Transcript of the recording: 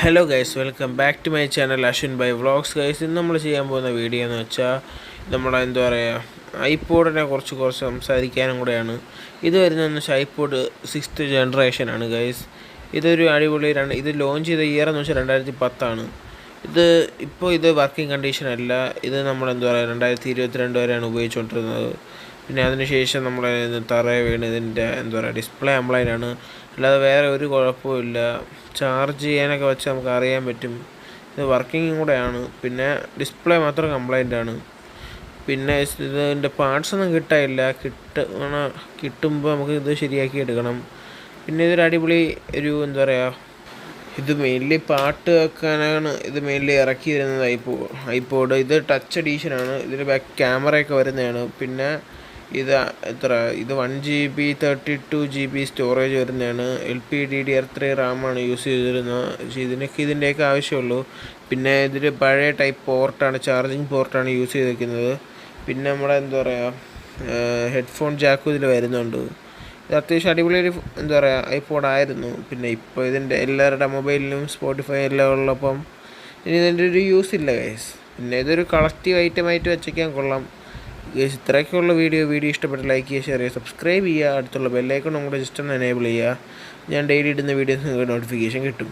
Hello guys, welcome back to my channel Ashwin by vlogs. Guys, ഇന്ന് നമ്മൾ ചെയ്യാൻ പോകുന്ന വീഡിയോ എന്ന് വെച്ചാൽ നമ്മുടെ എന്താ പറയുക ഐപോഡിനെ കുറച്ച് സംസാരിക്കാനും കൂടെയാണ്. ഇത് വരുന്നതെന്ന് വെച്ചാൽ ഐപോഡ് 6th ജനറേഷനാണ് ഗൈസ്. ഇതൊരു അടിപൊളി ഇത് ലോഞ്ച് ചെയ്ത ഇയർ എന്ന് വെച്ചാൽ 2010. ഇത് വർക്കിംഗ് കണ്ടീഷൻ അല്ല. ഇത് നമ്മൾ എന്താ പറയുക 2022 വരെയാണ് ഉപയോഗിച്ചുകൊണ്ടിരുന്നത്. പിന്നെ അതിനുശേഷം നമ്മൾ തറയെ വീണ് ഇതിൻ്റെ എന്താ പറയുക ഡിസ്പ്ലേ കംപ്ലൈൻ്റ് ആണ്, അല്ലാതെ വേറെ ഒരു കുഴപ്പമില്ല. ചാർജ് ചെയ്യാനൊക്കെ വെച്ച് നമുക്ക് അറിയാൻ പറ്റും. ഇത് വർക്കിങ്ങും കൂടെയാണ്. പിന്നെ ഡിസ്പ്ലേ മാത്രം കംപ്ലൈൻ്റ് ആണ്. പിന്നെ ഇതിൻ്റെ പാർട്സൊന്നും കിട്ടാനില്ല. കിട്ടുമ്പോൾ നമുക്ക് ഇത് ശരിയാക്കി എടുക്കണം. പിന്നെ ഇതൊരു അടിപൊളി എന്താ പറയുക, ഇത് മെയിൻലി പാട്ട് വെക്കാനാണ് ഇത് മെയിൻലി ഇറക്കിയിരുന്നത് ഐപോഡ്. ഇത് ടച്ച് എഡീഷനാണ്. ഇതിന് ബാക്ക് ക്യാമറയൊക്കെ വരുന്നതാണ്. പിന്നെ ഇത് 1 GB 32 GB സ്റ്റോറേജ് വരുന്നതാണ്. LPDDR3 റാമാണ് യൂസ് ചെയ്തിരുന്നത്. ഇതിൻ്റെയൊക്കെ ആവശ്യമുള്ളൂ. പിന്നെ ഇതിൽ പഴയ ടൈപ്പ് പോർട്ടാണ്, ചാർജിങ് പോർട്ടാണ് യൂസ് ചെയ്തിരിക്കുന്നത്. പിന്നെ നമ്മുടെ എന്താ പറയുക ഹെഡ്ഫോൺ ജാക്കും ഇതിൽ വരുന്നുണ്ട്. ഇത് അത്യാവശ്യം അടിപൊളി എന്താ പറയുക ഐപോഡായിരുന്നു. പിന്നെ ഇപ്പോൾ ഇതിൻ്റെ എല്ലാവരുടെ മൊബൈലിലും സ്പോട്ടിഫൈ എല്ലാം ഉള്ളപ്പം ഇനി ഇതിൻ്റെ ഒരു യൂസ് ഇല്ല ഗൈസ്. പിന്നെ ഇതൊരു കളക്റ്റീവ് ഐറ്റമായിട്ട് വെച്ചേക്കാൻ കൊള്ളാം ഗൈസ്. ഇത്രയൊക്കെയുള്ള വീഡിയോ ഇഷ്ടപ്പെട്ട് ലൈക്ക് ചെയ്യുക, ഷെയർ ചെയ്യുക, സബ്സ്ക്രൈബ് ചെയ്യുക. അടുത്തുള്ള ബെല്ലൈക്കൺ കൂടെ ജസ്റ്റ് ഒന്ന് എനേബിൾ ചെയ്യുക. ഞാൻ ഡെയിലി ഇടുന്ന വീഡിയോസ് നിങ്ങൾക്ക് നോട്ടിഫിക്കേഷൻ കിട്ടും.